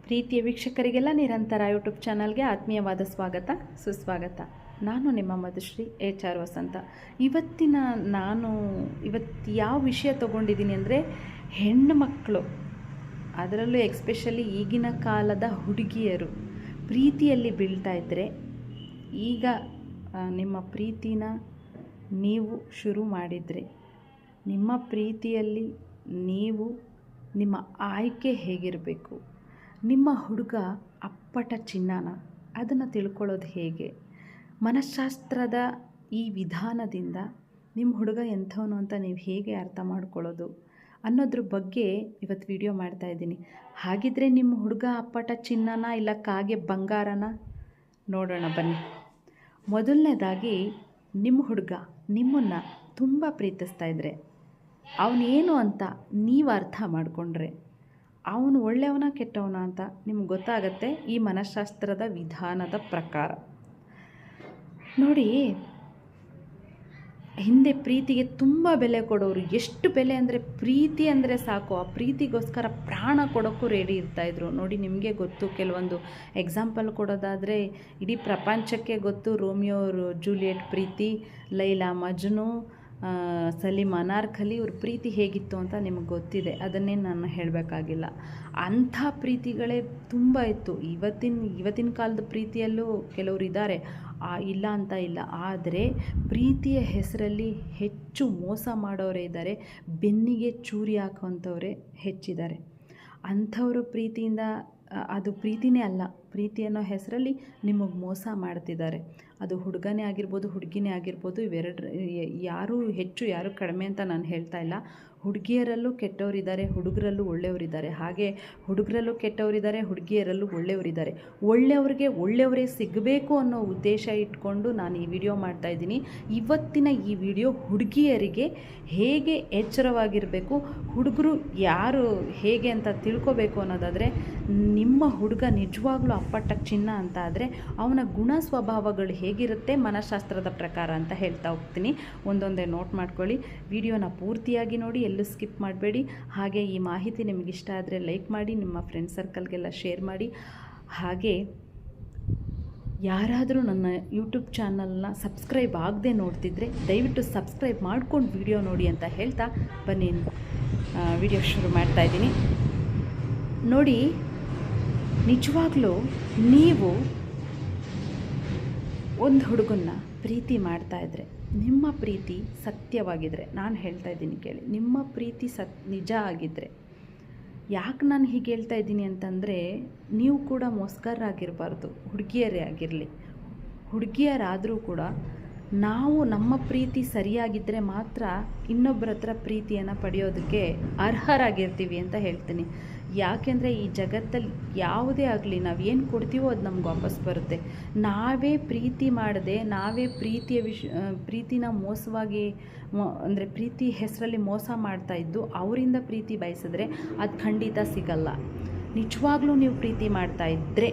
ಪ್ರೀತಿಯ ವೀಕ್ಷಕರಿಗೆಲ್ಲ ನಿರಂತರ ಯೂಟ್ಯೂಬ್ ಚಾನಲ್ಗೆ ಆತ್ಮೀಯವಾದ ಸ್ವಾಗತ ಸುಸ್ವಾಗತ. ನಾನು ನಿಮ್ಮ ಮಧುಶ್ರೀ HR ವಸಂತ. ಇವತ್ತು ಯಾವ ವಿಷಯ ತೊಗೊಂಡಿದ್ದೀನಿ ಅಂದರೆ, ಹೆಣ್ಣು ಮಕ್ಕಳು, ಅದರಲ್ಲೂ ಎಕ್ಸ್ಪೆಷಲಿ ಈಗಿನ ಕಾಲದ ಹುಡುಗಿಯರು ಪ್ರೀತಿಯಲ್ಲಿ ಬೀಳ್ತಾ ಇದ್ದರೆ, ಈಗ ನಿಮ್ಮ ಪ್ರೀತಿನ ನೀವು ಶುರು ಮಾಡಿದರೆ, ನಿಮ್ಮ ಪ್ರೀತಿಯಲ್ಲಿ ನೀವು ನಿಮ್ಮ ಆಯ್ಕೆ ಹೇಗಿರಬೇಕು, ನಿಮ್ಮ ಹುಡುಗ ಅಪ್ಪಟ ಚಿನ್ನನ ಅದನ್ನು ತಿಳ್ಕೊಳ್ಳೋದು ಹೇಗೆ, ಮನಃಶಾಸ್ತ್ರದ ಈ ವಿಧಾನದಿಂದ ನಿಮ್ಮ ಹುಡುಗ ಎಂಥವನು ಅಂತ ನೀವು ಹೇಗೆ ಅರ್ಥ ಮಾಡ್ಕೊಳ್ಳೋದು ಅನ್ನೋದ್ರ ಬಗ್ಗೆ ಇವತ್ತು ವಿಡಿಯೋ ಮಾಡ್ತಾಯಿದ್ದೀನಿ. ಹಾಗಿದ್ರೆ ನಿಮ್ಮ ಹುಡುಗ ಅಪ್ಪಟ ಚಿನ್ನನ ಇಲ್ಲ ಕಾಗೆ ಬಂಗಾರನ ನೋಡೋಣ ಬನ್ನಿ. ಮೊದಲನೇದಾಗಿ, ನಿಮ್ಮ ಹುಡುಗ ನಿಮ್ಮನ್ನು ತುಂಬ ಪ್ರೀತಿಸ್ತಾ ಇದ್ದರೆ, ಅವನೇನು ಅಂತ ನೀವು ಅರ್ಥ ಮಾಡಿಕೊಂಡ್ರೆ, ಅವನು ಒಳ್ಳೆಯವನ ಕೆಟ್ಟವನ ಅಂತ ನಿಮ್ಗೆ ಗೊತ್ತಾಗತ್ತೆ ಈ ಮನಃಶಾಸ್ತ್ರದ ವಿಧಾನದ ಪ್ರಕಾರ. ನೋಡಿ, ಹಿಂದೆ ಪ್ರೀತಿಗೆ ತುಂಬ ಬೆಲೆ ಕೊಡೋರು, ಎಷ್ಟು ಬೆಲೆ ಅಂದರೆ ಪ್ರೀತಿ ಅಂದರೆ ಸಾಕು, ಆ ಪ್ರೀತಿಗೋಸ್ಕರ ಪ್ರಾಣ ಕೊಡೋಕ್ಕೂ ರೆಡಿ ಇರ್ತಾಯಿದ್ರು. ನೋಡಿ, ನಿಮಗೆ ಗೊತ್ತು, ಕೆಲವೊಂದು ಎಕ್ಸಾಂಪಲ್ ಕೊಡೋದಾದರೆ ಇಡೀ ಪ್ರಪಂಚಕ್ಕೆ ಗೊತ್ತು ರೋಮಿಯೋ ಜೂಲಿಯೆಟ್ ಪ್ರೀತಿ, ಲೈಲಾ ಮಜ್ನು, ಸಲೀಮ್ ಅನಾರ್ಕಲಿ, ಇವ್ರ ಪ್ರೀತಿ ಹೇಗಿತ್ತು ಅಂತ ನಿಮಗೆ ಗೊತ್ತಿದೆ, ಅದನ್ನೇ ನಾನು ಹೇಳಬೇಕಾಗಿಲ್ಲ. ಅಂಥ ಪ್ರೀತಿಗಳೇ ತುಂಬ ಇತ್ತು. ಇವತ್ತಿನ ಕಾಲದ ಪ್ರೀತಿಯಲ್ಲೂ ಕೆಲವರು ಇದ್ದಾರೆ, ಇಲ್ಲ ಅಂತ ಇಲ್ಲ. ಆದರೆ ಪ್ರೀತಿಯ ಹೆಸರಲ್ಲಿ ಹೆಚ್ಚು ಮೋಸ ಮಾಡೋರೇ ಇದ್ದಾರೆ, ಬೆನ್ನಿಗೆ ಚೂರಿ ಹಾಕುವಂಥವರೇ ಹೆಚ್ಚಿದ್ದಾರೆ. ಅಂಥವರು ಪ್ರೀತಿಯಿಂದ, ಅದು ಪ್ರೀತಿನೇ ಅಲ್ಲ, ಪ್ರೀತಿ ಅನ್ನೋ ಹೆಸರಲ್ಲಿ ನಿಮಗೆ ಮೋಸ ಮಾಡ್ತಿದ್ದಾರೆ. ಅದು ಹುಡುಗನೇ ಆಗಿರ್ಬೋದು, ಹುಡುಗಿನೇ ಆಗಿರ್ಬೋದು, ಇವೆರಡು ಯಾರೂ ಹೆಚ್ಚು ಯಾರು ಕಡಿಮೆ ಅಂತ ನಾನು ಹೇಳ್ತಾ ಇಲ್ಲ. ಹುಡುಗಿಯರಲ್ಲೂ ಕೆಟ್ಟವರಿದ್ದಾರೆ, ಹುಡುಗರಲ್ಲೂ ಒಳ್ಳೆಯವರಿದ್ದಾರೆ. ಹಾಗೆ ಹುಡುಗರಲ್ಲೂ ಕೆಟ್ಟವರಿದ್ದಾರೆ, ಹುಡುಗಿಯರಲ್ಲೂ ಒಳ್ಳೆಯವರಿದ್ದಾರೆ. ಒಳ್ಳೆಯವ್ರಿಗೆ ಒಳ್ಳೆಯವರೇ ಸಿಗಬೇಕು ಅನ್ನೋ ಉದ್ದೇಶ ಇಟ್ಕೊಂಡು ನಾನು ಈ ವಿಡಿಯೋ ಮಾಡ್ತಾಯಿದ್ದೀನಿ. ಇವತ್ತಿನ ಈ ವಿಡಿಯೋ ಹುಡುಗಿಯರಿಗೆ ಹೇಗೆ ಎಚ್ಚರವಾಗಿರಬೇಕು, ಹುಡುಗರು ಯಾರು ಹೇಗೆ ಅಂತ ತಿಳ್ಕೊಬೇಕು ಅನ್ನೋದಾದರೆ, ನಿಮ್ಮ ಹುಡುಗ ನಿಜವಾಗ್ಲೂ ಅಪ್ಪಟ್ಟ ಚಿನ್ನ ಅಂತ ಆದರೆ ಅವನ ಗುಣ ಸ್ವಭಾವಗಳು ಹೇಗಿರುತ್ತೆ ಮನಃಶಾಸ್ತ್ರದ ಪ್ರಕಾರ ಅಂತ ಹೇಳ್ತಾ ಹೋಗ್ತೀನಿ. ಒಂದೊಂದೇ ನೋಟ್ ಮಾಡ್ಕೊಳ್ಳಿ, ವಿಡಿಯೋನ ಪೂರ್ತಿಯಾಗಿ ನೋಡಿ, ಎಲ್ಲೂ ಸ್ಕಿಪ್ ಮಾಡಬೇಡಿ. ಹಾಗೆ ಈ ಮಾಹಿತಿ ನಿಮಗಿಷ್ಟ ಆದರೆ ಲೈಕ್ ಮಾಡಿ, ನಿಮ್ಮ ಫ್ರೆಂಡ್ ಸರ್ಕಲ್ಗೆಲ್ಲ ಶೇರ್ ಮಾಡಿ. ಹಾಗೆ ಯಾರಾದರೂ ನನ್ನ ಯೂಟ್ಯೂಬ್ ಚಾನಲ್ನ ಸಬ್ಸ್ಕ್ರೈಬ್ ಆಗದೆ ನೋಡ್ತಿದ್ರೆ ದಯವಿಟ್ಟು ಸಬ್ಸ್ಕ್ರೈಬ್ ಮಾಡ್ಕೊಂಡು ವಿಡಿಯೋ ನೋಡಿ ಅಂತ ಹೇಳ್ತಾ ಬನ್ನಿ ವಿಡಿಯೋ ಶುರು ಮಾಡ್ತಾಯಿದ್ದೀನಿ. ನೋಡಿ, ನಿಜವಾಗ್ಲೂ ನೀವು ಒಂದು ಹುಡುಗನ್ನ ಪ್ರೀತಿ ಮಾಡ್ತಾಯಿದ್ರೆ, ನಿಮ್ಮ ಪ್ರೀತಿ ಸತ್ಯವಾಗಿದ್ದರೆ, ನಾನು ಹೇಳ್ತಾ ಇದ್ದೀನಿ ಕೇಳಿ, ನಿಮ್ಮ ಪ್ರೀತಿ ನಿಜ ಆಗಿದ್ದರೆ, ಯಾಕೆ ನಾನು ಹೀಗೆ ಹೇಳ್ತಾ ಇದ್ದೀನಿ ಅಂತಂದರೆ, ನೀವು ಕೂಡ ಮೋಸಗಾರರಾಗಿರಬಾರ್ದು, ಹುಡುಗಿಯರೇ ಆಗಿರಲಿ. ಹುಡುಗಿಯರಾದರೂ ಕೂಡ ನಾವು ನಮ್ಮ ಪ್ರೀತಿ ಸರಿಯಾಗಿದ್ದರೆ ಮಾತ್ರ ಇನ್ನೊಬ್ಬರ ಹತ್ರ ಪ್ರೀತಿಯನ್ನು ಪಡೆಯೋದಕ್ಕೆ ಅರ್ಹರಾಗಿರ್ತೀವಿ ಅಂತ ಹೇಳ್ತೀನಿ. ಯಾಕೆಂದರೆ ಈ ಜಗತ್ತಲ್ಲಿ ಯಾವುದೇ ಆಗಲಿ, ನಾವು ಏನು ಕೊಡ್ತೀವೋ ಅದು ನಮ್ಗೆ ವಾಪಸ್ ಬರುತ್ತೆ. ನಾವೇ ಪ್ರೀತಿ ಮಾಡದೆ, ನಾವೇ ಪ್ರೀತಿನ ಮೋಸವಾಗಿ ಅಂದರೆ ಪ್ರೀತಿ ಹೆಸರಲ್ಲಿ ಮೋಸ ಮಾಡ್ತಾಯಿದ್ದು ಅವರಿಂದ ಪ್ರೀತಿ ಬಯಸಿದ್ರೆ ಅದು ಖಂಡಿತ ಸಿಗಲ್ಲ. ನಿಜವಾಗ್ಲೂ ನೀವು ಪ್ರೀತಿ ಮಾಡ್ತಾಯಿದ್ರೆ,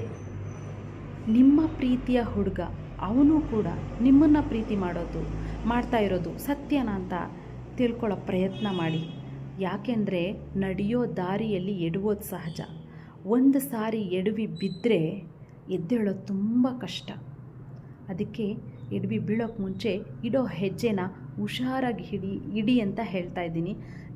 ನಿಮ್ಮ ಪ್ರೀತಿಯ ಹುಡುಗ ಅವನು ಕೂಡ ನಿಮ್ಮನ್ನು ಪ್ರೀತಿ ಮಾಡ್ತಾ ಇರೋದು ಸತ್ಯನ ಅಂತ ತಿಳ್ಕೊಳ್ಳೋ ಪ್ರಯತ್ನ ಮಾಡಿ. ಯಾಕೆಂದರೆ ನಡೆಯೋ ದಾರಿಯಲ್ಲಿ ಎಡುವುದು ಸಹಜ. ಒಂದು ಸಾರಿ ಎಡವಿ ಬಿದ್ದರೆ ಎದ್ದೇಳೋದು ತುಂಬ ಕಷ್ಟ. ಅದಕ್ಕೆ ಎಡವಿ ಬೀಳೋಕ್ಕೆ ಮುಂಚೆ ಇಡೋ ಹೆಜ್ಜೆನ ಹುಷಾರಾಗಿ ಇಡಿ ಅಂತ ಹೇಳ್ತಾ ಇದ್ದೀನಿ.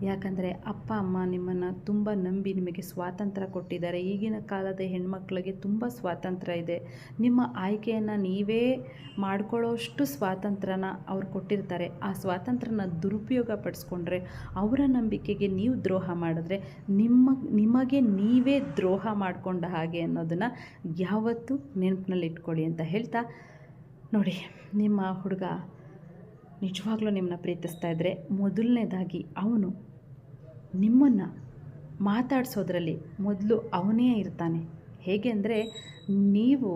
ಯಾಕಂದರೆ ಅಪ್ಪ ಅಮ್ಮ ನಿಮ್ಮನ್ನು ತುಂಬ ನಂಬಿ ನಿಮಗೆ ಸ್ವಾತಂತ್ರ್ಯ ಕೊಟ್ಟಿದ್ದಾರೆ. ಈಗಿನ ಕಾಲದ ಹೆಣ್ಮಕ್ಳಿಗೆ ತುಂಬ ಸ್ವಾತಂತ್ರ್ಯ ಇದೆ. ನಿಮ್ಮ ಆಯ್ಕೆಯನ್ನು ನೀವೇ ಮಾಡ್ಕೊಳ್ಳೋಷ್ಟು ಸ್ವಾತಂತ್ರ್ಯನ ಅವ್ರು ಕೊಟ್ಟಿರ್ತಾರೆ. ಆ ಸ್ವಾತಂತ್ರ್ಯನ ದುರುಪಯೋಗ ಪಡಿಸ್ಕೊಂಡ್ರೆ, ಅವರ ನಂಬಿಕೆಗೆ ನೀವು ದ್ರೋಹ ಮಾಡಿದ್ರೆ ನಿಮಗೆ ನೀವೇ ದ್ರೋಹ ಮಾಡಿಕೊಂಡ ಹಾಗೆ ಅನ್ನೋದನ್ನು ಯಾವತ್ತೂ ನೆನಪಿನಲ್ಲಿ ಇಟ್ಕೊಳ್ಳಿ ಅಂತ ಹೇಳ್ತಾ, ನೋಡಿ, ನಿಮ್ಮ ಹುಡುಗ ನಿಜವಾಗ್ಲೂ ನಿಮ್ಮನ್ನ ಪ್ರೀತಿಸ್ತಾ ಇದ್ದರೆ, ಮೊದಲನೇದಾಗಿ ಅವನು ನಿಮ್ಮನ್ನು ಮಾತಾಡಿಸೋದ್ರಲ್ಲಿ ಮೊದಲು ಅವನೇ ಇರ್ತಾನೆ. ಹೇಗೆ ಅಂದರೆ, ನೀವು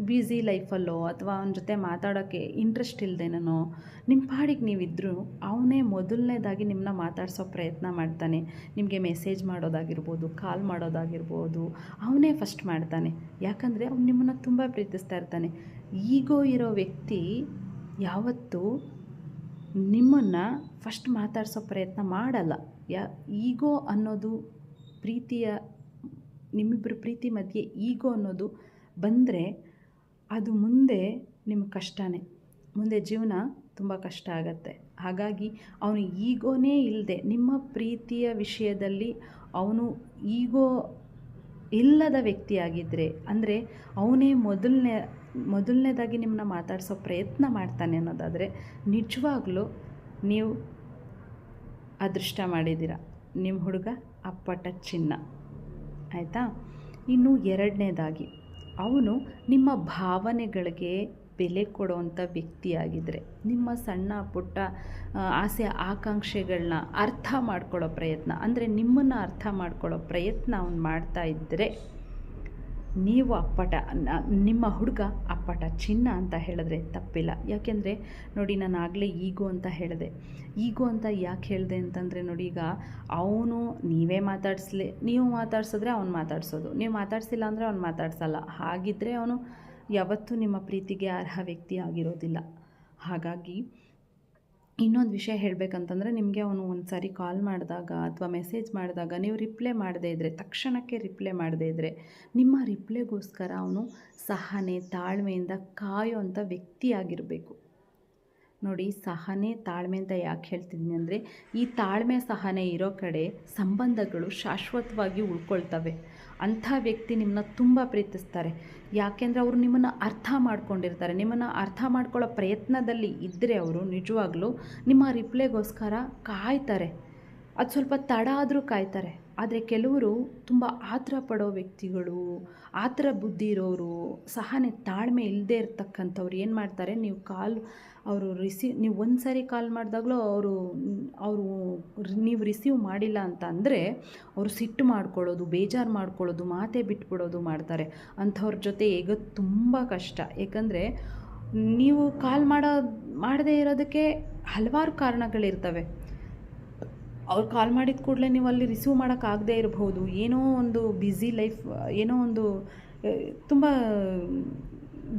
ಬ್ಯುಸಿ ಲೈಫಲ್ಲೋ ಅಥವಾ ಅವನ ಜೊತೆ ಮಾತಾಡೋಕ್ಕೆ ಇಂಟ್ರೆಸ್ಟ್ ಇಲ್ಲದೇನೋ ನಿಮ್ಮ ಪಾಡಿಗೆ ನೀವಿದ್ದರೂ ಅವನೇ ಮೊದಲನೇದಾಗಿ ನಿಮ್ಮನ್ನ ಮಾತಾಡಿಸೋ ಪ್ರಯತ್ನ ಮಾಡ್ತಾನೆ. ನಿಮಗೆ ಮೆಸೇಜ್ ಮಾಡೋದಾಗಿರ್ಬೋದು, ಕಾಲ್ ಮಾಡೋದಾಗಿರ್ಬೋದು, ಅವನೇ ಫಸ್ಟ್ ಮಾಡ್ತಾನೆ. ಯಾಕಂದರೆ ಅವ್ನು ನಿಮ್ಮನ್ನು ತುಂಬ ಪ್ರೀತಿಸ್ತಾ ಇರ್ತಾನೆ. ಈಗೋ ಇರೋ ವ್ಯಕ್ತಿ ಯಾವತ್ತೂ ನಿಮ್ಮನ್ನು ಫಸ್ಟ್ ಮಾತಾಡಿಸೋ ಪ್ರಯತ್ನ ಮಾಡಲ್ಲ. ಈಗೋ ಅನ್ನೋದು ಪ್ರೀತಿಯ ನಿಮ್ಮಿಬ್ಬರ ಪ್ರೀತಿ ಮಧ್ಯೆ ಈಗೋ ಅನ್ನೋದು ಬಂದರೆ ಅದು ಮುಂದೆ ನಿಮಗೆ ಕಷ್ಟನೇ, ಮುಂದೆ ಜೀವನ ತುಂಬ ಕಷ್ಟ ಆಗತ್ತೆ. ಹಾಗಾಗಿ ಅವನು ಈಗೋನೇ ಇಲ್ಲದೆ ನಿಮ್ಮ ಪ್ರೀತಿಯ ವಿಷಯದಲ್ಲಿ ಅವನು ಈಗೋ ಇಲ್ಲದ ವ್ಯಕ್ತಿಯಾಗಿದ್ದರೆ, ಅಂದರೆ ಅವನೇ ಮೊದಲನೇದಾಗಿ ನಿಮ್ಮನ್ನ ಮಾತಾಡಿಸೋ ಪ್ರಯತ್ನ ಮಾಡ್ತಾನೆ ಅನ್ನೋದಾದರೆ ನಿಜವಾಗ್ಲೂ ನೀವು ಅದೃಷ್ಟ ಮಾಡಿದ್ದೀರ. ನಿಮ್ಮ ಹುಡುಗ ಅಪ್ಪಟ ಚಿನ್ನ, ಆಯಿತಾ. ಇನ್ನು ಎರಡನೇದಾಗಿ ಅವನು ನಿಮ್ಮ ಭಾವನೆಗಳಿಗೆ ಬೆಲೆ ಕೊಡುವಂಥ ವ್ಯಕ್ತಿಯಾಗಿದ್ದರೆ, ನಿಮ್ಮ ಸಣ್ಣ ಪುಟ್ಟ ಆಸೆ ಆಕಾಂಕ್ಷೆಗಳನ್ನ ಅರ್ಥ ಮಾಡ್ಕೊಳ್ಳೋ ಪ್ರಯತ್ನ, ಅಂದರೆ ನಿಮ್ಮನ್ನು ಅರ್ಥ ಮಾಡ್ಕೊಳ್ಳೋ ಪ್ರಯತ್ನ ಅವನು ಮಾಡ್ತಾ ಇದ್ದರೆ, ನೀವು ನಿಮ್ಮ ಹುಡುಗ ಅಪ್ಪಟ ಚಿನ್ನ ಅಂತ ಹೇಳಿದ್ರೆ ತಪ್ಪಿಲ್ಲ. ಯಾಕೆಂದರೆ ನೋಡಿ, ನಾನು ಆಗಲೇ ಈಗೋ ಅಂತ ಹೇಳಿದೆ. ಈಗೋ ಅಂತ ಯಾಕೆ ಹೇಳಿದೆ ಅಂತಂದರೆ ನೋಡಿ, ಈಗ ಅವನು ನೀವು ಮಾತಾಡ್ಸಿದ್ರೆ ಅವ್ನು ಮಾತಾಡ್ಸೋದು, ನೀವು ಮಾತಾಡ್ಸಿಲ್ಲ ಅಂದರೆ ಅವ್ನು ಮಾತಾಡ್ಸಲ್ಲ. ಹಾಗಿದ್ದರೆ ಅವನು ಯಾವತ್ತೂ ನಿಮ್ಮ ಪ್ರೀತಿಗೆ ಅರ್ಹ ವ್ಯಕ್ತಿ ಆಗಿರೋದಿಲ್ಲ. ಹಾಗಾಗಿ ಇನ್ನೊಂದು ವಿಷಯ ಹೇಳಬೇಕಂತಂದರೆ, ನಿಮಗೆ ಅವನು ಒಂದು ಸಾರಿ ಕಾಲ್ ಮಾಡಿದಾಗ ಅಥವಾ ಮೆಸೇಜ್ ಮಾಡಿದಾಗ ನೀವು ರಿಪ್ಲೈ ಮಾಡದೇ ಇದ್ದರೆ, ತಕ್ಷಣಕ್ಕೆ ರಿಪ್ಲೈ ಮಾಡದೇ ಇದ್ದರೆ, ನಿಮ್ಮ ರಿಪ್ಲೈಗೋಸ್ಕರ ಅವನು ಸಹನೆ ತಾಳ್ಮೆಯಿಂದ ಕಾಯೋವಂಥ ವ್ಯಕ್ತಿಯಾಗಿರಬೇಕು. ನೋಡಿ, ಸಹನೆ ತಾಳ್ಮೆ ಅಂತ ಯಾಕೆ ಹೇಳ್ತಿದ್ದೀನಿ ಅಂದರೆ, ಈ ತಾಳ್ಮೆ ಸಹನೆ ಇರೋ ಕಡೆ ಸಂಬಂಧಗಳು ಶಾಶ್ವತವಾಗಿ ಉಳ್ಕೊಳ್ತವೆ. ಅಂಥ ವ್ಯಕ್ತಿ ನಿಮ್ಮನ್ನ ತುಂಬ ಪ್ರೀತಿಸ್ತಾರೆ. ಯಾಕೆಂದರೆ ಅವರು ನಿಮ್ಮನ್ನು ಅರ್ಥ ಮಾಡ್ಕೊಂಡಿರ್ತಾರೆ. ನಿಮ್ಮನ್ನು ಅರ್ಥ ಮಾಡ್ಕೊಳ್ಳೋ ಪ್ರಯತ್ನದಲ್ಲಿ ಇದ್ದರೆ ಅವರು ನಿಜವಾಗ್ಲೂ ನಿಮ್ಮ ರಿಪ್ಲೈಗೋಸ್ಕರ ಕಾಯ್ತಾರೆ. ಅದು ಸ್ವಲ್ಪ ತಡ ಆದರೂ ಕಾಯ್ತಾರೆ. ಆದರೆ ಕೆಲವರು ತುಂಬ ಆತರ ಪಡೋ ವ್ಯಕ್ತಿಗಳು, ಆತರ ಬುದ್ಧಿ ಇರೋರು, ಸಹನೆ ತಾಳ್ಮೆ ಇಲ್ಲದೆ ಇರ್ತಕ್ಕಂಥವ್ರು ಏನು ಮಾಡ್ತಾರೆ, ನೀವು ಒಂದು ಸಾರಿ ಕಾಲ್ ಮಾಡಿದಾಗಲೂ ನೀವು ರಿಸೀವ್ ಮಾಡಿಲ್ಲ ಅಂತ ಅಂದರೆ ಅವರು ಸಿಟ್ಟು ಮಾಡ್ಕೊಳ್ಳೋದು, ಬೇಜಾರು ಮಾಡ್ಕೊಳ್ಳೋದು, ಮಾತೇ ಬಿಟ್ಬಿಡೋದು ಮಾಡ್ತಾರೆ. ಅಂಥವ್ರ ಜೊತೆ ಈಗ ತುಂಬ ಕಷ್ಟ. ಏಕೆಂದರೆ ನೀವು ಕಾಲ್ ಮಾಡದೇ ಇರೋದಕ್ಕೆ ಹಲವಾರು ಕಾರಣಗಳಿರ್ತವೆ. ಅವ್ರು ಕಾಲ್ ಮಾಡಿದ ಕೂಡಲೇ ನೀವು ಅಲ್ಲಿ ರಿಸೀವ್ ಮಾಡೋಕ್ಕಾಗದೇ ಇರಬಹುದು. ಏನೋ ಒಂದು ಬ್ಯುಸಿ ಲೈಫ್, ಏನೋ ಒಂದು ತುಂಬ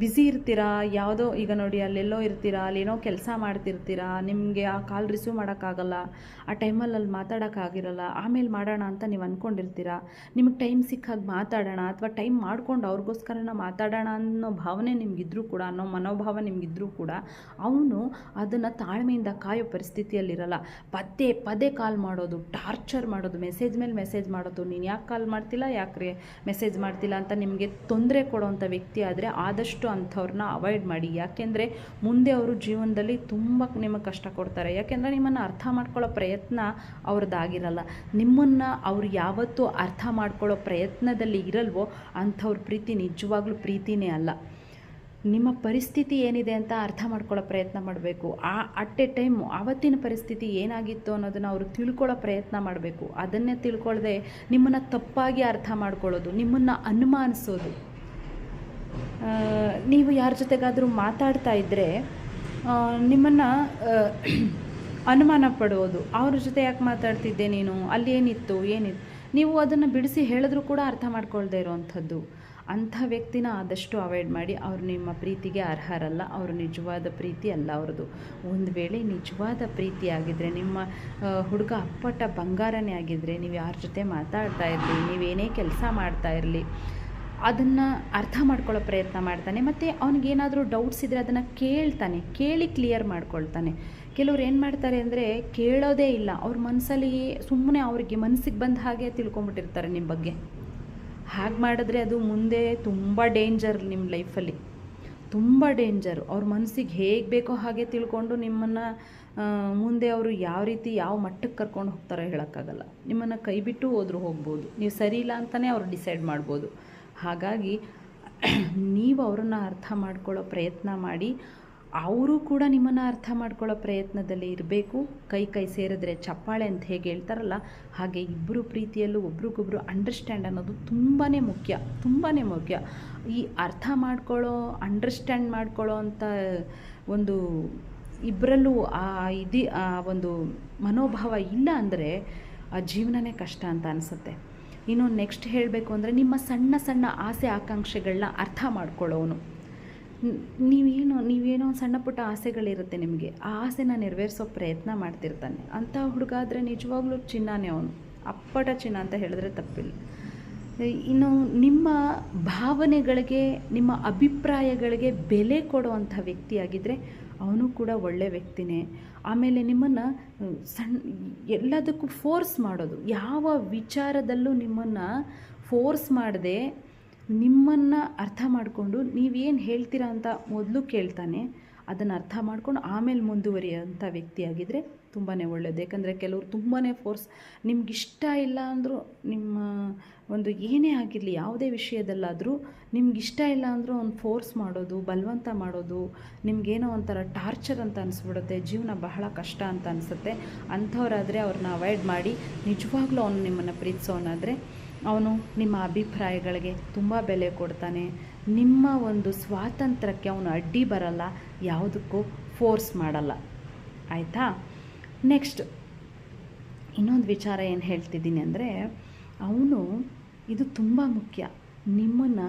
ಬ್ಯುಸಿ ಇರ್ತೀರಾ, ಯಾವುದೋ ಈಗ ನೋಡಿ ಅಲ್ಲೆಲ್ಲೋ ಇರ್ತೀರಾ, ಅಲ್ಲೇನೋ ಕೆಲಸ ಮಾಡ್ತಿರ್ತೀರಾ, ನಿಮಗೆ ಆ ಕಾಲ್ ರಿಸೀವ್ ಮಾಡೋಕ್ಕಾಗಲ್ಲ, ಆ ಟೈಮಲ್ಲಿ ಅಲ್ಲಿ ಮಾತಾಡೋಕ್ಕಾಗಿರಲ್ಲ, ಆಮೇಲೆ ಮಾಡೋಣ ಅಂತ ನೀವು ಅಂದ್ಕೊಂಡಿರ್ತೀರಾ. ನಿಮಗೆ ಟೈಮ್ ಸಿಕ್ಕಾಗ ಮಾತಾಡೋಣ ಅಥವಾ ಟೈಮ್ ಮಾಡ್ಕೊಂಡು ಅವ್ರಿಗೋಸ್ಕರನ ಮಾತಾಡೋಣ ಅನ್ನೋ ಭಾವನೆ ನಿಮಗಿದ್ರೂ ಕೂಡ, ಅನ್ನೋ ಮನೋಭಾವ ನಿಮಗಿದ್ರೂ ಕೂಡ ಅವನು ಅದನ್ನು ತಾಳ್ಮೆಯಿಂದ ಕಾಯೋ ಪರಿಸ್ಥಿತಿಯಲ್ಲಿರಲ್ಲ. ಪದೇ ಪದೇ ಕಾಲ್ ಮಾಡೋದು, ಟಾರ್ಚರ್ ಮಾಡೋದು, ಮೆಸೇಜ್ ಮೇಲೆ ಮೆಸೇಜ್ ಮಾಡೋದು, ನೀನು ಯಾಕೆ ಕಾಲ್ ಮಾಡ್ತಿಲ್ಲ, ಯಾಕೆ ಮೆಸೇಜ್ ಮಾಡ್ತಿಲ್ಲ ಅಂತ ನಿಮಗೆ ತೊಂದರೆ ಕೊಡೋವಂಥ ವ್ಯಕ್ತಿ ಆದರೆ ಆದಷ್ಟು ಅಂಥವ್ರನ್ನ ಅವಾಯ್ಡ್ ಮಾಡಿ. ಯಾಕೆಂದರೆ ಮುಂದೆ ಅವರು ಜೀವನದಲ್ಲಿ ತುಂಬ ನಿಮಗೆ ಕಷ್ಟ ಕೊಡ್ತಾರೆ. ಯಾಕೆಂದರೆ ನಿಮ್ಮನ್ನು ಅರ್ಥ ಮಾಡ್ಕೊಳ್ಳೋ ಪ್ರಯತ್ನ ಅವ್ರದ್ದಾಗಿರಲ್ಲ. ನಿಮ್ಮನ್ನು ಅವ್ರು ಯಾವತ್ತೂ ಅರ್ಥ ಮಾಡ್ಕೊಳ್ಳೋ ಪ್ರಯತ್ನದಲ್ಲಿ ಇರಲ್ವೋ ಅಂಥವ್ರ ಪ್ರೀತಿ ನಿಜವಾಗ್ಲೂ ಪ್ರೀತಿನೇ ಅಲ್ಲ. ನಿಮ್ಮ ಪರಿಸ್ಥಿತಿ ಏನಿದೆ ಅಂತ ಅರ್ಥ ಮಾಡ್ಕೊಳ್ಳೋ ಪ್ರಯತ್ನ ಮಾಡಬೇಕು. ಅಟ್ ಎ ಟೈಮ್ ಆವತ್ತಿನ ಪರಿಸ್ಥಿತಿ ಏನಾಗಿತ್ತು ಅನ್ನೋದನ್ನು ಅವರು ತಿಳ್ಕೊಳ್ಳೋ ಪ್ರಯತ್ನ ಮಾಡಬೇಕು. ಅದನ್ನೇ ತಿಳ್ಕೊಳ್ಳದೆ ನಿಮ್ಮನ್ನು ತಪ್ಪಾಗಿ ಅರ್ಥ ಮಾಡ್ಕೊಳ್ಳೋದು, ನಿಮ್ಮನ್ನು ಅನುಮಾನಿಸೋದು. ನೀವು ಯಾರ ಜೊತೆಗಾದರೂ ಮಾತಾಡ್ತಾ ಇದ್ದರೆ ನಿಮ್ಮನ್ನು ಅನುಮಾನ ಪಡುವುದು, ಅವ್ರ ಜೊತೆ ಯಾಕೆ ಮಾತಾಡ್ತಿದ್ದೆ ನೀನು, ಅಲ್ಲಿ ಏನಿತ್ತು, ನೀವು ಅದನ್ನು ಬಿಡಿಸಿ ಹೇಳಿದ್ರೂ ಕೂಡ ಅರ್ಥ ಮಾಡ್ಕೊಳ್ದೇ ಇರೋವಂಥದ್ದು. ಅಂಥ ವ್ಯಕ್ತಿನ ಆದಷ್ಟು ಅವಾಯ್ಡ್ ಮಾಡಿ. ಅವರು ನಿಮ್ಮ ಪ್ರೀತಿಗೆ ಅರ್ಹರಲ್ಲ, ಅವರು ನಿಜವಾದ ಪ್ರೀತಿ ಅಲ್ಲ ಅವ್ರದ್ದು. ಒಂದು ವೇಳೆ ನಿಜವಾದ ಪ್ರೀತಿ ಆಗಿದ್ದರೆ, ನಿಮ್ಮ ಹುಡುಗ ಅಪ್ಪಟ ಬಂಗಾರನೇ ಆಗಿದ್ದರೆ, ನೀವು ಯಾರ ಜೊತೆ ಮಾತಾಡ್ತಾ ಇರಲಿ, ನೀವೇನೇ ಕೆಲಸ ಮಾಡ್ತಾ ಇರಲಿ, ಅದನ್ನು ಅರ್ಥ ಮಾಡ್ಕೊಳ್ಳೋ ಪ್ರಯತ್ನ ಮಾಡ್ತಾನೆ. ಮತ್ತು ಅವನಿಗೇನಾದರೂ ಡೌಟ್ಸ್ ಇದ್ದರೆ ಅದನ್ನು ಕೇಳಿ ಕ್ಲಿಯರ್ ಮಾಡ್ಕೊಳ್ತಾನೆ. ಕೆಲವ್ರು ಏನು ಮಾಡ್ತಾರೆ ಅಂದರೆ ಕೇಳೋದೇ ಇಲ್ಲ, ಅವ್ರ ಮನಸ್ಸಲ್ಲಿ ಸುಮ್ಮನೆ ಅವ್ರಿಗೆ ಮನಸ್ಸಿಗೆ ಬಂದ ಹಾಗೆ ತಿಳ್ಕೊಂಬಿಟ್ಟಿರ್ತಾರೆ ನಿಮ್ಮ ಬಗ್ಗೆ. ಹಾಗೆ ಮಾಡಿದ್ರೆ ಅದು ಮುಂದೆ ತುಂಬ ಡೇಂಜರ್, ನಿಮ್ಮ ಲೈಫಲ್ಲಿ ತುಂಬ ಡೇಂಜರು. ಅವ್ರ ಮನಸ್ಸಿಗೆ ಹೇಗೆ ಬೇಕೋ ಹಾಗೆ ತಿಳ್ಕೊಂಡು ನಿಮ್ಮನ್ನು ಮುಂದೆ ಅವರು ಯಾವ ಮಟ್ಟಕ್ಕೆ ಕರ್ಕೊಂಡು ಹೋಗ್ತಾರೋ ಹೇಳೋಕ್ಕಾಗಲ್ಲ. ನಿಮ್ಮನ್ನು ಕೈ ಬಿಟ್ಟು ಹೋದರೂ ಹೋಗ್ಬೋದು, ನೀವು ಸರಿ ಇಲ್ಲ ಅಂತಲೇ ಅವ್ರು ಡಿಸೈಡ್ ಮಾಡ್ಬೋದು. ಹಾಗಾಗಿ ನೀವು ಅವರನ್ನು ಅರ್ಥ ಮಾಡ್ಕೊಳ್ಳೋ ಪ್ರಯತ್ನ ಮಾಡಿ, ಅವರು ಕೂಡ ನಿಮ್ಮನ್ನು ಅರ್ಥ ಮಾಡ್ಕೊಳ್ಳೋ ಪ್ರಯತ್ನದಲ್ಲಿ ಇರಬೇಕು. ಕೈ ಸೇರಿದ್ರೆ ಚಪ್ಪಾಳೆ ಅಂತ ಹೇಗೆ ಹೇಳ್ತಾರಲ್ಲ, ಹಾಗೆ ಇಬ್ಬರು ಪ್ರೀತಿಯಲ್ಲೂ ಒಬ್ರಿಗೊಬ್ರು ಅಂಡರ್ಸ್ಟ್ಯಾಂಡ್ ಅನ್ನೋದು ತುಂಬಾ ಮುಖ್ಯ. ಈ ಅರ್ಥ ಅಂಡರ್ಸ್ಟ್ಯಾಂಡ್ ಮಾಡ್ಕೊಳ್ಳೋ ಅಂಥ ಒಂದು ಇಬ್ಬರಲ್ಲೂ ಆ ಒಂದು ಮನೋಭಾವ ಇಲ್ಲ ಅಂದರೆ ಆ ಜೀವನನೇ ಕಷ್ಟ ಅಂತ ಅನಿಸುತ್ತೆ. ಇನ್ನು ನೆಕ್ಸ್ಟ್ ಹೇಳಬೇಕು ಅಂದರೆ, ನಿಮ್ಮ ಸಣ್ಣ ಆಸೆ ಆಕಾಂಕ್ಷೆಗಳನ್ನ ಅರ್ಥ ಮಾಡ್ಕೊಳ್ಳೋನು. ನೀವೇನೋ ಸಣ್ಣ ಪುಟ್ಟ ಆಸೆಗಳಿರುತ್ತೆ ನಿಮಗೆ, ಆ ಆಸೆನ ನೆರವೇರಿಸೋ ಪ್ರಯತ್ನ ಮಾಡ್ತಿರ್ತಾನೆ. ಅಂಥ ಹುಡುಗ ಆದರೆ ನಿಜವಾಗ್ಲೂ ಚಿನ್ನನೇ ಅವನು, ಅಪ್ಪಟ ಚಿನ್ನ ಅಂತ ಹೇಳಿದ್ರೆ ತಪ್ಪಿಲ್ಲ. ಇನ್ನು ನಿಮ್ಮ ಭಾವನೆಗಳಿಗೆ, ನಿಮ್ಮ ಅಭಿಪ್ರಾಯಗಳಿಗೆ ಬೆಲೆ ಕೊಡುವಂಥ ವ್ಯಕ್ತಿಯಾಗಿದ್ದರೆ ಅವನು ಕೂಡ ಒಳ್ಳೆ ವ್ಯಕ್ತಿನೇ. ಆಮೇಲೆ ನಿಮ್ಮನ್ನು ಎಲ್ಲದಕ್ಕೂ ಫೋರ್ಸ್ ಮಾಡೋದು, ಯಾವ ವಿಚಾರದಲ್ಲೂ ನಿಮ್ಮನ್ನು ಫೋರ್ಸ್ ಮಾಡದೆ ನಿಮ್ಮನ್ನು ಅರ್ಥ ಮಾಡಿಕೊಂಡು ನೀವೇನು ಹೇಳ್ತೀರಾ ಅಂತ ಮೊದಲು ಕೇಳ್ತಾನೆ, ಅದನ್ನು ಅರ್ಥ ಮಾಡ್ಕೊಂಡು ಆಮೇಲೆ ಮುಂದುವರಿಯೋಂಥ ವ್ಯಕ್ತಿಯಾಗಿದ್ದರೆ ತುಂಬಾ ಒಳ್ಳೆಯದು. ಯಾಕಂದರೆ ಕೆಲವರು ತುಂಬಾ ಫೋರ್ಸ್, ನಿಮಗಿಷ್ಟ ಇಲ್ಲ ಅಂದರೂ, ನಿಮ್ಮ ಒಂದು ಏನೇ ಆಗಿರಲಿ ಯಾವುದೇ ವಿಷಯದಲ್ಲಾದರೂ ನಿಮಗಿಷ್ಟ ಇಲ್ಲ ಅಂದರೂ ಅವ್ನು ಫೋರ್ಸ್ ಮಾಡೋದು, ಬಲವಂತ ಮಾಡೋದು, ನಿಮಗೇನೋ ಒಂಥರ ಟಾರ್ಚರ್ ಅಂತ ಅನಿಸ್ಬಿಡುತ್ತೆ, ಜೀವನ ಬಹಳ ಕಷ್ಟ ಅಂತ ಅನಿಸುತ್ತೆ. ಅಂಥವರಾದರೆ ಅವ್ರನ್ನ ಅವಾಯ್ಡ್ ಮಾಡಿ, ನಿಜವಾಗ್ಲೂ ಅವನು ನಿಮ್ಮನ್ನು ಪ್ರೀತಿಸೋನಾದರೆ ಅವನು ನಿಮ್ಮ ಅಭಿಪ್ರಾಯಗಳಿಗೆ ತುಂಬ ಬೆಲೆ ಕೊಡ್ತಾನೆ. ನಿಮ್ಮ ಒಂದು ಸ್ವಾತಂತ್ರ್ಯಕ್ಕೆ ಅವನು ಅಡ್ಡಿ ಬರಲ್ಲ, ಯಾವುದಕ್ಕೂ ಫೋರ್ಸ್ ಮಾಡಲ್ಲ. ಆಯಿತಾ? ನೆಕ್ಸ್ಟ್ ಇನ್ನೊಂದು ವಿಚಾರ ಏನು ಹೇಳ್ತಿದ್ದೀನಿ ಅಂದರೆ, ಅವನು ಇದು ತುಂಬ ಮುಖ್ಯ, ನಿಮ್ಮನ್ನು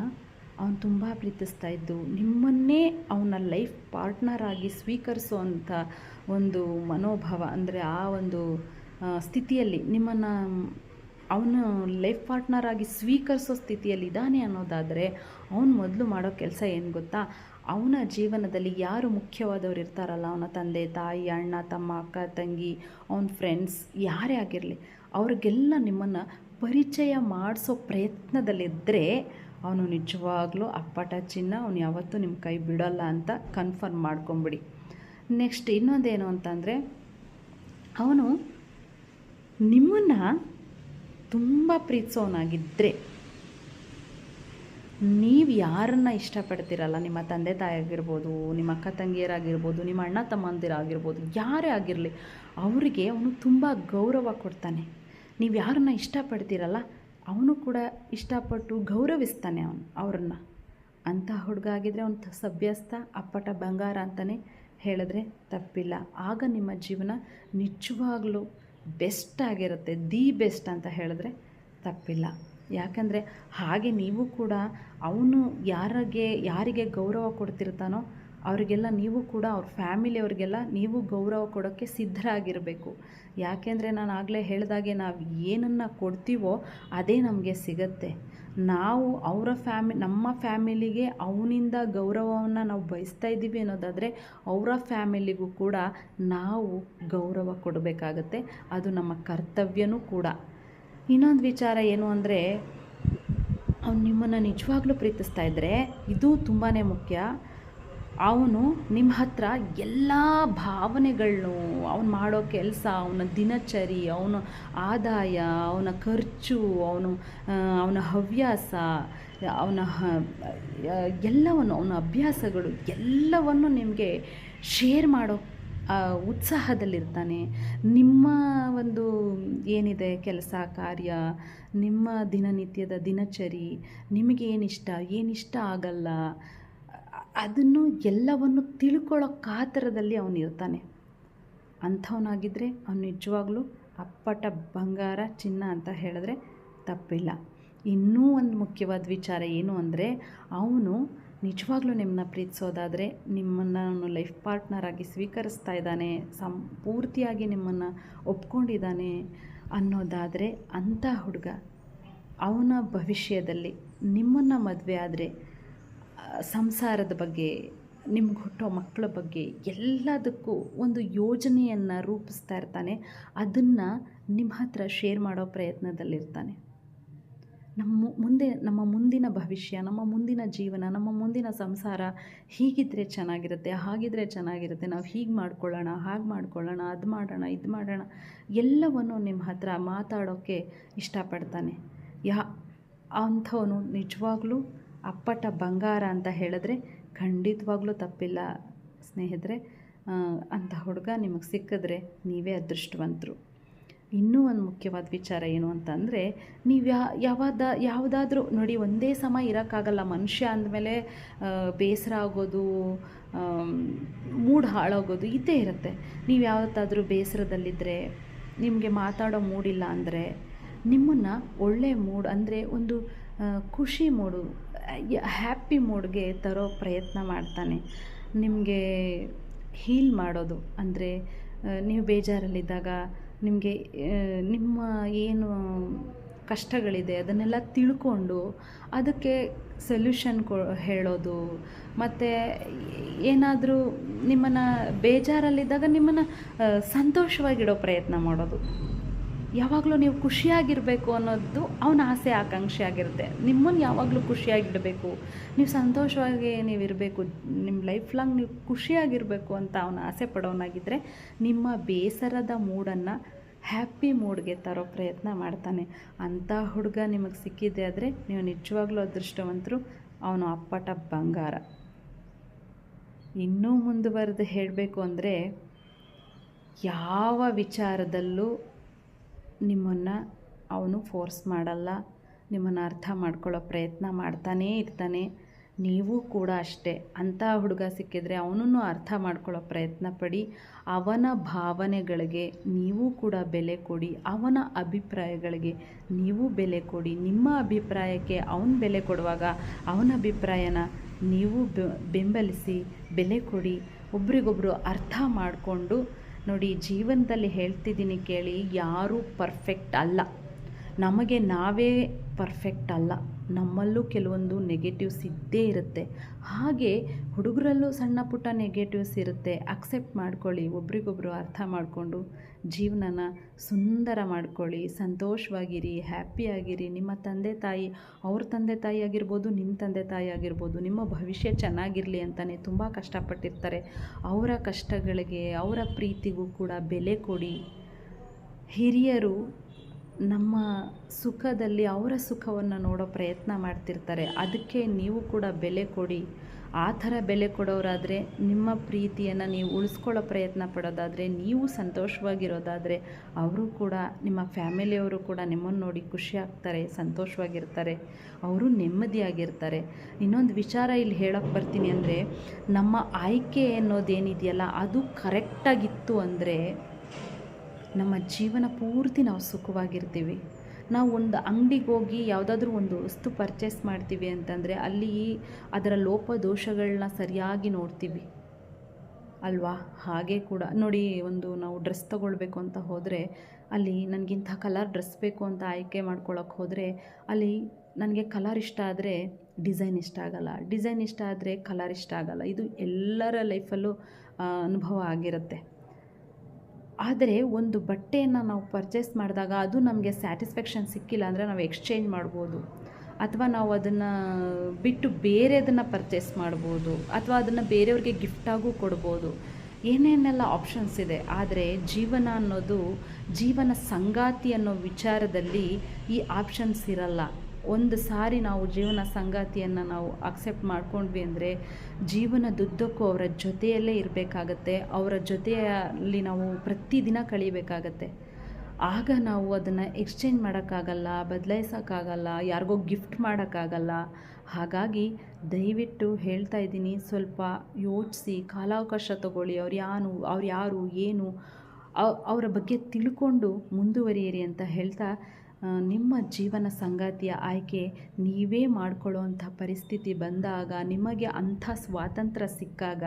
ಅವನು ತುಂಬ ಪ್ರೀತಿಸ್ತಾ ಇದ್ದು ನಿಮ್ಮನ್ನೇ ಅವನ ಲೈಫ್ ಪಾರ್ಟ್ನರ್ ಆಗಿ ಸ್ವೀಕರಿಸುವಂಥ ಒಂದು ಮನೋಭಾವ, ಅಂದರೆ ಆ ಒಂದು ಸ್ಥಿತಿಯಲ್ಲಿ ನಿಮ್ಮನ್ನು ಅವನು ಲೈಫ್ ಪಾರ್ಟ್ನರ್ ಆಗಿ ಸ್ವೀಕರಿಸೋ ಸ್ಥಿತಿಯಲ್ಲಿ ಇದ್ದಾನೆ ಅನ್ನೋದಾದರೆ, ಅವನು ಮೊದಲು ಮಾಡೋ ಕೆಲಸ ಏನು ಗೊತ್ತಾ? ಅವನ ಜೀವನದಲ್ಲಿ ಯಾರು ಮುಖ್ಯವಾದವ್ರು ಇರ್ತಾರಲ್ಲ, ಅವನ ತಂದೆ ತಾಯಿ, ಅಣ್ಣ ತಮ್ಮ, ಅಕ್ಕ ತಂಗಿ, ಅವನ ಫ್ರೆಂಡ್ಸ್, ಯಾರೇ ಆಗಿರಲಿ, ಅವ್ರಿಗೆಲ್ಲ ನಿಮ್ಮನ್ನು ಪರಿಚಯ ಮಾಡಿಸೋ ಪ್ರಯತ್ನದಲ್ಲಿದ್ದರೆ ಅವನು ನಿಜವಾಗ್ಲೂ ಅಪ್ಪಟ ಚಿನ್ನ, ಅವನು ಯಾವತ್ತೂ ನಿಮ್ಮ ಕೈ ಬಿಡೋಲ್ಲ ಅಂತ ಕನ್ಫರ್ಮ್ ಮಾಡ್ಕೊಂಬಿಡಿ. ನೆಕ್ಸ್ಟ್ ಇನ್ನೊಂದೇನು ಅಂತಂದರೆ, ಅವನು ನಿಮ್ಮನ್ನು ತುಂಬ ಪ್ರೀತಿಸೋನಾಗಿದ್ದರೆ, ನೀವು ಯಾರನ್ನು ಇಷ್ಟಪಡ್ತೀರಲ್ಲ, ನಿಮ್ಮ ತಂದೆ ತಾಯಿ ಆಗಿರ್ಬೋದು, ನಿಮ್ಮ ಅಕ್ಕ ತಂಗಿಯರಾಗಿರ್ಬೋದು, ನಿಮ್ಮ ಅಣ್ಣ ತಮ್ಮಂದಿರಾಗಿರ್ಬೋದು, ಯಾರೇ ಆಗಿರಲಿ, ಅವರಿಗೆ ಅವನು ತುಂಬ ಗೌರವ ಕೊಡ್ತಾನೆ. ನೀವು ಯಾರನ್ನು ಇಷ್ಟಪಡ್ತೀರಲ್ಲ ಅವನು ಕೂಡ ಇಷ್ಟಪಟ್ಟು ಗೌರವಿಸ್ತಾನೆ ಅವ್ರನ್ನ. ಅಂಥ ಹುಡುಗ ಆಗಿದ್ದರೆ ಅವನು ಸಭ್ಯಸ್ಥ, ಅಪ್ಪಟ ಬಂಗಾರ ಅಂತಲೇ ಹೇಳಿದ್ರೆ ತಪ್ಪಿಲ್ಲ. ಆಗ ನಿಮ್ಮ ಜೀವನ ನಿಜವಾಗ್ಲೂ ಬೆಸ್ಟ್ ಆಗಿರುತ್ತೆ, ದಿ ಬೆಸ್ಟ್ ಅಂತ ಹೇಳಿದ್ರೆ ತಪ್ಪಿಲ್ಲ. ಯಾಕಂದರೆ ಹಾಗೆ ನೀವು ಕೂಡ ಅವನು ಯಾರಿಗೆ ಗೌರವ ಕೊಡ್ತಿರ್ತಾನೋ ಅವರಿಗೆಲ್ಲ ನೀವು ಕೂಡ, ಅವ್ರ ಫ್ಯಾಮಿಲಿಯವ್ರಿಗೆಲ್ಲ ನೀವು ಗೌರವ ಕೊಡೋಕ್ಕೆ ಸಿದ್ಧರಾಗಿರಬೇಕು. ಯಾಕೆಂದರೆ ನಾನು ಆಗಲೇ ಹೇಳಿದಾಗೆ, ನಾವು ಏನನ್ನು ಕೊಡ್ತೀವೋ ಅದೇ ನಮಗೆ ಸಿಗತ್ತೆ. ನಾವು ನಮ್ಮ ಫ್ಯಾಮಿಲಿಗೆ ಅವನಿಂದ ಗೌರವವನ್ನು ನಾವು ಬಯಸ್ತಾ ಇದ್ದೀವಿ ಅನ್ನೋದಾದರೆ, ಅವರ ಫ್ಯಾಮಿಲಿಗೂ ಕೂಡ ನಾವು ಗೌರವ ಕೊಡಬೇಕಾಗತ್ತೆ. ಅದು ನಮ್ಮ ಕರ್ತವ್ಯನೂ ಕೂಡ. ಇನ್ನೊಂದು ವಿಚಾರ ಏನು ಅಂದರೆ, ಅವನು ನಿಮ್ಮನ್ನು ನಿಜವಾಗ್ಲೂ ಪ್ರೀತಿಸ್ತಾ ಇದ್ದರೆ, ಇದು ತುಂಬಾ ಮುಖ್ಯ, ಅವನು ನಿಮ್ಮ ಹತ್ರ ಎಲ್ಲ ಭಾವನೆಗಳನ್ನು, ಅವನು ಮಾಡೋ ಕೆಲಸ, ಅವನ ದಿನಚರಿ, ಅವನ ಆದಾಯ, ಅವನ ಖರ್ಚು, ಅವನ ಹವ್ಯಾಸ, ಎಲ್ಲವನ್ನು, ಅವನ ಅಭ್ಯಾಸಗಳು ಎಲ್ಲವನ್ನು ನಿಮಗೆ ಶೇರ್ ಮಾಡೋ ಉತ್ಸಾಹದಲ್ಲಿರ್ತಾನೆ. ನಿಮ್ಮ ಒಂದು ಏನಿದೆ ಕೆಲಸ ಕಾರ್ಯ, ನಿಮ್ಮ ದಿನನಿತ್ಯದ ದಿನಚರಿ, ನಿಮಗೆ ಏನಿಷ್ಟ ಆಗಲ್ಲ, ಅದನ್ನು ಎಲ್ಲವನ್ನು ತಿಳ್ಕೊಳ್ಳೋ ಕಾತರದಲ್ಲಿ ಅವನಿರ್ತಾನೆ. ಅಂಥವನಾಗಿದ್ದರೆ ಅವನು ನಿಜವಾಗ್ಲೂ ಅಪ್ಪಟ ಬಂಗಾರ, ಚಿನ್ನ ಅಂತ ಹೇಳಿದ್ರೆ ತಪ್ಪಿಲ್ಲ. ಇನ್ನೂ ಒಂದು ಮುಖ್ಯವಾದ ವಿಚಾರ ಏನು ಅಂದರೆ, ಅವನು ನಿಜವಾಗ್ಲೂ ನಿಮ್ಮನ್ನ ಪ್ರೀತಿಸೋದಾದರೆ, ನಿಮ್ಮನ್ನು ಅವನು ಲೈಫ್ ಪಾರ್ಟ್ನರ್ ಆಗಿ ಸ್ವೀಕರಿಸ್ತಾ ಇದ್ದಾನೆ, ಪೂರ್ತಿಯಾಗಿ ನಿಮ್ಮನ್ನು ಒಪ್ಕೊಂಡಿದ್ದಾನೆ ಅನ್ನೋದಾದರೆ, ಅಂಥ ಹುಡುಗ ಅವನ ಭವಿಷ್ಯದಲ್ಲಿ ನಿಮ್ಮನ್ನು ಮದುವೆ ಆದರೆ ಸಂಸಾರದ ಬಗ್ಗೆ, ನಿಮ್ಗೆ ಹುಟ್ಟೋ ಮಕ್ಕಳ ಬಗ್ಗೆ ಎಲ್ಲದಕ್ಕೂ ಒಂದು ಯೋಜನೆಯನ್ನು ರೂಪಿಸ್ತಾ ಇರ್ತಾನೆ. ಅದನ್ನು ನಿಮ್ಮ ಹತ್ರ ಶೇರ್ ಮಾಡೋ ಪ್ರಯತ್ನದಲ್ಲಿರ್ತಾನೆ. ನಮ್ಮ ಮುಂದಿನ ಭವಿಷ್ಯ, ನಮ್ಮ ಮುಂದಿನ ಜೀವನ, ನಮ್ಮ ಮುಂದಿನ ಸಂಸಾರ ಹೀಗಿದ್ದರೆ ಚೆನ್ನಾಗಿರುತ್ತೆ, ಹಾಗಿದ್ರೆ ಚೆನ್ನಾಗಿರುತ್ತೆ, ನಾವು ಹೀಗೆ ಮಾಡ್ಕೊಳ್ಳೋಣ, ಹಾಗೆ ಮಾಡ್ಕೊಳ್ಳೋಣ, ಅದು ಮಾಡೋಣ, ಇದು ಮಾಡೋಣ, ಎಲ್ಲವನ್ನು ನಿಮ್ಮ ಹತ್ರ ಮಾತಾಡೋಕ್ಕೆ ಇಷ್ಟಪಡ್ತಾನೆ. ಅಂಥವನು ನಿಜವಾಗ್ಲೂ ಅಪ್ಪಟ ಬಂಗಾರ ಅಂತ ಹೇಳಿದ್ರೆ ಖಂಡಿತವಾಗ್ಲೂ ತಪ್ಪಿಲ್ಲ ಸ್ನೇಹಿತರೆ. ಅಂಥ ಹುಡುಗ ನಿಮಗೆ ಸಿಕ್ಕಿದ್ರೆ ನೀವೇ ಅದೃಷ್ಟವಂತರು. ಇನ್ನೂ ಒಂದು ಮುಖ್ಯವಾದ ವಿಚಾರ ಏನು ಅಂತಂದರೆ, ನೀವು ಯಾವುದಾದ್ರೂ ನೋಡಿ, ಒಂದೇ ಸಮ ಇರೋಕ್ಕಾಗಲ್ಲ. ಮನುಷ್ಯ ಅಂದಮೇಲೆ ಬೇಸರ ಆಗೋದು, ಮೂಡ್ ಹಾಳಾಗೋದು ಇದ್ದೇ ಇರುತ್ತೆ. ನೀವು ಯಾವತ್ತಾದರೂ ಬೇಸರದಲ್ಲಿದ್ದರೆ, ನಿಮಗೆ ಮಾತಾಡೋ ಮೂಡಿಲ್ಲ ಅಂದರೆ, ನಿಮ್ಮನ್ನು ಒಳ್ಳೆ ಮೂಡ್ ಅಂದರೆ ಒಂದು ಖುಷಿ ಮೂಡು, ಹ್ಯಾಪಿ ಮೂಡ್ಗೆ ತರೋ ಪ್ರಯತ್ನ ಮಾಡ್ತಾನೆ. ನಿಮಗೆ ಹೀಲ್ ಮಾಡೋದು ಅಂದರೆ, ನೀವು ಬೇಜಾರಲ್ಲಿದ್ದಾಗ ನಿಮಗೆ ನಿಮ್ಮ ಏನು ಕಷ್ಟಗಳಿದೆ ಅದನ್ನೆಲ್ಲ ತಿಳ್ಕೊಂಡು ಅದಕ್ಕೆ ಸೊಲ್ಯೂಷನ್ ಹೇಳೋದು, ಮತ್ತು ಏನಾದರೂ ನಿಮ್ಮನ್ನು ಬೇಜಾರಲ್ಲಿದ್ದಾಗ ನಿಮ್ಮನ್ನು ಸಂತೋಷವಾಗಿಡೋ ಪ್ರಯತ್ನ ಮಾಡೋದು. ಯಾವಾಗಲೂ ನೀವು ಖುಷಿಯಾಗಿರಬೇಕು ಅನ್ನೋದು ಅವನ ಆಸೆ ಆಕಾಂಕ್ಷೆ ಆಗಿರುತ್ತೆ. ನಿಮ್ಮನ್ನು ಯಾವಾಗಲೂ ಖುಷಿಯಾಗಿಡಬೇಕು, ನೀವು ಸಂತೋಷವಾಗಿ ನೀವಿರಬೇಕು, ನಿಮ್ಮ ಲೈಫ್ ಲಾಂಗ್ ನೀವು ಖುಷಿಯಾಗಿರಬೇಕು ಅಂತ ಅವನ ಆಸೆ ಪಡೋನಾಗಿದ್ದರೆ ನಿಮ್ಮ ಬೇಸರದ ಮೂಡನ್ನು ಹ್ಯಾಪಿ ಮೂಡ್ಗೆ ತರೋ ಪ್ರಯತ್ನ ಮಾಡ್ತಾನೆ. ಅಂಥ ಹುಡುಗ ನಿಮಗೆ ಸಿಕ್ಕಿದೆ ಆದರೆ ನೀವು ನಿಜವಾಗ್ಲೂ ಅದೃಷ್ಟವಂತರು. ಅವನು ಅಪ್ಪಟ ಬಂಗಾರ. ಇನ್ನೂ ಮುಂದುವರೆದು ಹೇಳಬೇಕು ಅಂದರೆ, ಯಾವ ವಿಚಾರದಲ್ಲೂ ನಿಮ್ಮನ್ನು ಅವನು ಫೋರ್ಸ್ ಮಾಡಲ್ಲ, ನಿಮ್ಮನ್ನು ಅರ್ಥ ಮಾಡ್ಕೊಳ್ಳೋ ಪ್ರಯತ್ನ ಮಾಡ್ತಾನೇ ಇರ್ತಾನೆ. ನೀವು ಕೂಡ ಅಷ್ಟೇ. ಅಂಥ ಹುಡುಗ ಸಿಕ್ಕಿದರೆ ಅವನನ್ನು ಅರ್ಥ ಮಾಡ್ಕೊಳ್ಳೋ ಪ್ರಯತ್ನ ಪಡಿ. ಅವನ ಭಾವನೆಗಳಿಗೆ ನೀವು ಕೂಡ ಬೆಲೆ ಕೊಡಿ, ಅವನ ಅಭಿಪ್ರಾಯಗಳಿಗೆ ನೀವು ಬೆಲೆ ಕೊಡಿ. ನಿಮ್ಮ ಅಭಿಪ್ರಾಯಕ್ಕೆ ಅವನು ಬೆಲೆ ಕೊಡುವಾಗ ಅವನ ಅಭಿಪ್ರಾಯನ ನೀವು ಬೆಂಬಲಿಸಿ ಬೆಲೆ ಕೊಡಿ. ಒಬ್ರಿಗೊಬ್ಬರು ಅರ್ಥ ಮಾಡಿಕೊಂಡು ನೋಡಿ. ಜೀವನದಲ್ಲಿ ಹೇಳ್ತಿದ್ದೀನಿ ಕೇಳಿ, ಯಾರೂ ಪರ್ಫೆಕ್ಟ್ ಅಲ್ಲ. ನಮಗೆ ನಾವೇ ಪರ್ಫೆಕ್ಟ್ ಅಲ್ಲ. ನಮ್ಮಲ್ಲೂ ಕೆಲವೊಂದು ನೆಗೆಟಿವ್ಸ್ ಇದ್ದೇ ಇರುತ್ತೆ. ಹಾಗೆ ಹುಡುಗರಲ್ಲೂ ಸಣ್ಣ ಪುಟ್ಟ ನೆಗೆಟಿವ್ಸ್ ಇರುತ್ತೆ. ಅಕ್ಸೆಪ್ಟ್ ಮಾಡ್ಕೊಳ್ಳಿ. ಒಬ್ರಿಗೊಬ್ಬರು ಅರ್ಥ ಮಾಡಿಕೊಂಡು ಜೀವನನ ಸುಂದರ ಮಾಡ್ಕೊಳ್ಳಿ. ಸಂತೋಷವಾಗಿರಿ, ಹ್ಯಾಪಿಯಾಗಿರಿ. ನಿಮ್ಮ ತಂದೆ ತಾಯಿ, ಅವ್ರ ತಂದೆ ತಾಯಿ ಆಗಿರ್ಬೋದು, ನಿಮ್ಮ ತಂದೆ ತಾಯಿ ಆಗಿರ್ಬೋದು, ನಿಮ್ಮ ಭವಿಷ್ಯ ಚೆನ್ನಾಗಿರಲಿ ಅಂತಲೇ ತುಂಬ ಕಷ್ಟಪಟ್ಟಿರ್ತಾರೆ. ಅವರ ಕಷ್ಟಗಳಿಗೆ, ಅವರ ಪ್ರೀತಿಗೂ ಕೂಡ ಬೆಲೆ ಕೊಡಿ. ಹಿರಿಯರು ನಮ್ಮ ಸುಖದಲ್ಲಿ ಅವರ ಸುಖವನ್ನು ನೋಡೋ ಪ್ರಯತ್ನ ಮಾಡ್ತಿರ್ತಾರೆ. ಅದಕ್ಕೆ ನೀವು ಕೂಡ ಬೆಲೆ ಕೊಡಿ. ಆ ಥರ ಬೆಲೆ ಕೊಡೋರಾದರೆ, ನಿಮ್ಮ ಪ್ರೀತಿಯನ್ನು ನೀವು ಉಳಿಸ್ಕೊಳ್ಳೋ ಪ್ರಯತ್ನ ಪಡೋದಾದರೆ, ನೀವು ಸಂತೋಷವಾಗಿರೋದಾದರೆ, ಅವರು ಕೂಡ, ನಿಮ್ಮ ಫ್ಯಾಮಿಲಿಯವರು ಕೂಡ ನಿಮ್ಮನ್ನು ನೋಡಿ ಖುಷಿ ಆಗ್ತಾರೆ, ಸಂತೋಷವಾಗಿರ್ತಾರೆ, ಅವರು ನೆಮ್ಮದಿಯಾಗಿರ್ತಾರೆ. ಇನ್ನೊಂದು ವಿಚಾರ ಇಲ್ಲಿ ಹೇಳೋಕ್ಕೆ ಬರ್ತೀನಿ ಅಂದರೆ, ನಮ್ಮ ಆಯ್ಕೆ ಅನ್ನೋದೇನಿದೆಯಲ್ಲ ಅದು ಕರೆಕ್ಟಾಗಿತ್ತು ಅಂದರೆ ನಮ್ಮ ಜೀವನ ಪೂರ್ತಿ ನಾವು ಸುಖವಾಗಿರ್ತೀವಿ. ನಾವು ಒಂದು ಅಂಗಡಿಗೆ ಹೋಗಿ ಯಾವುದಾದ್ರೂ ಒಂದು ವಸ್ತು ಪರ್ಚೇಸ್ ಮಾಡ್ತೀವಿ ಅಂತಂದರೆ ಅಲ್ಲಿ ಅದರ ಲೋಪದೋಷಗಳನ್ನ ಸರಿಯಾಗಿ ನೋಡ್ತೀವಿ ಅಲ್ವಾ? ಹಾಗೆ ಕೂಡ ನೋಡಿ, ನಾವು ಡ್ರೆಸ್ ತೊಗೊಳ್ಬೇಕು ಅಂತ ಹೋದರೆ ಅಲ್ಲಿ ನನಗಿಂಥ ಕಲರ್ ಡ್ರೆಸ್ ಬೇಕು ಅಂತ ಆಯ್ಕೆ ಮಾಡ್ಕೊಳ್ಳೋಕೆ ಹೋದರೆ ಅಲ್ಲಿ ನನಗೆ ಕಲರ್ ಇಷ್ಟ ಆದರೆ ಡಿಸೈನ್ ಇಷ್ಟ ಆಗಲ್ಲ, ಡಿಸೈನ್ ಇಷ್ಟ ಆದರೆ ಕಲರ್ ಇಷ್ಟ ಆಗಲ್ಲ. ಇದು ಎಲ್ಲರ ಲೈಫಲ್ಲೂ ಅನುಭವ ಆಗಿರುತ್ತೆ. ಆದರೆ ಒಂದು ಬಟ್ಟೆಯನ್ನು ನಾವು ಪರ್ಚೇಸ್ ಮಾಡಿದಾಗ ಅದು ನಮಗೆ ಸ್ಯಾಟಿಸ್ಫ್ಯಾಕ್ಷನ್ ಸಿಕ್ಕಿಲ್ಲ ಅಂದರೆ ನಾವು ಎಕ್ಸ್ಚೇಂಜ್ ಮಾಡ್ಬೋದು, ಅಥವಾ ನಾವು ಅದನ್ನು ಬಿಟ್ಟು ಬೇರೆದನ್ನು ಪರ್ಚೇಸ್ ಮಾಡ್ಬೋದು, ಅಥವಾ ಅದನ್ನು ಬೇರೆಯವ್ರಿಗೆ ಗಿಫ್ಟಾಗೂ ಕೊಡ್ಬೋದು. ಏನೇನೆಲ್ಲ ಆಪ್ಷನ್ಸ್ ಇದೆ. ಆದರೆ ಜೀವನ ಅನ್ನೋದು, ಜೀವನ ಸಂಗಾತಿ ಅನ್ನೋ ವಿಚಾರದಲ್ಲಿ ಈ ಆಪ್ಷನ್ಸ್ ಇರಲ್ಲ. ಒಂದು ಸಾರಿ ನಾವು ಜೀವನ ಸಂಗಾತಿಯನ್ನು ನಾವು ಅಕ್ಸೆಪ್ಟ್ ಮಾಡ್ಕೊಂಡ್ವಿ ಅಂದರೆ ಜೀವನದುದ್ದಕ್ಕೂ ಅವರ ಜೊತೆಯಲ್ಲೇ ಇರಬೇಕಾಗತ್ತೆ. ಅವರ ಜೊತೆಯಲ್ಲಿ ನಾವು ಪ್ರತಿದಿನ ಕಳೀಬೇಕಾಗತ್ತೆ. ಆಗ ನಾವು ಅದನ್ನು ಎಕ್ಸ್ಚೇಂಜ್ ಮಾಡೋಕ್ಕಾಗಲ್ಲ, ಬದಲಾಯಿಸೋಕ್ಕಾಗಲ್ಲ, ಯಾರಿಗೋ ಗಿಫ್ಟ್ ಮಾಡೋಕ್ಕಾಗಲ್ಲ. ಹಾಗಾಗಿ ದಯವಿಟ್ಟು ಹೇಳ್ತಾ ಇದ್ದೀನಿ, ಸ್ವಲ್ಪ ಯೋಚಿಸಿ, ಕಾಲಾವಕಾಶ ತಗೊಳ್ಳಿ. ಅವ್ರು ಯಾರು ಏನು ಅವರ ಬಗ್ಗೆ ತಿಳ್ಕೊಂಡು ಮುಂದುವರಿಯಿರಿ ಅಂತ ಹೇಳ್ತಾ, ನಿಮ್ಮ ಜೀವನ ಸಂಗಾತಿಯ ಆಯ್ಕೆ ನೀವೇ ಮಾಡಿಕೊಳ್ಳುವಂಥ ಪರಿಸ್ಥಿತಿ ಬಂದಾಗ, ನಿಮಗೆ ಅಂಥ ಸ್ವಾತಂತ್ರ್ಯ ಸಿಕ್ಕಾಗ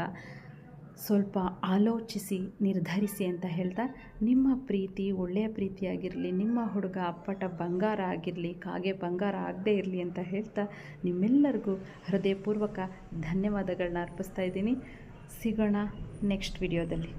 ಸ್ವಲ್ಪ ಆಲೋಚಿಸಿ ನಿರ್ಧರಿಸಿ ಅಂತ ಹೇಳ್ತಾ, ನಿಮ್ಮ ಪ್ರೀತಿ ಒಳ್ಳೆಯ ಪ್ರೀತಿಯಾಗಿರಲಿ, ನಿಮ್ಮ ಹುಡುಗ ಅಪ್ಪಟ ಬಂಗಾರ ಆಗಿರಲಿ, ಕಾಗೆ ಬಂಗಾರ ಆಗದೇ ಇರಲಿ ಅಂತ ಹೇಳ್ತಾ ನಿಮ್ಮೆಲ್ಲರಿಗೂ ಹೃದಯಪೂರ್ವಕ ಧನ್ಯವಾದಗಳನ್ನ ಅರ್ಪಿಸ್ತಾ ಇದ್ದೀನಿ. ಸಿಗೋಣ ನೆಕ್ಸ್ಟ್ ವಿಡಿಯೋದಲ್ಲಿ.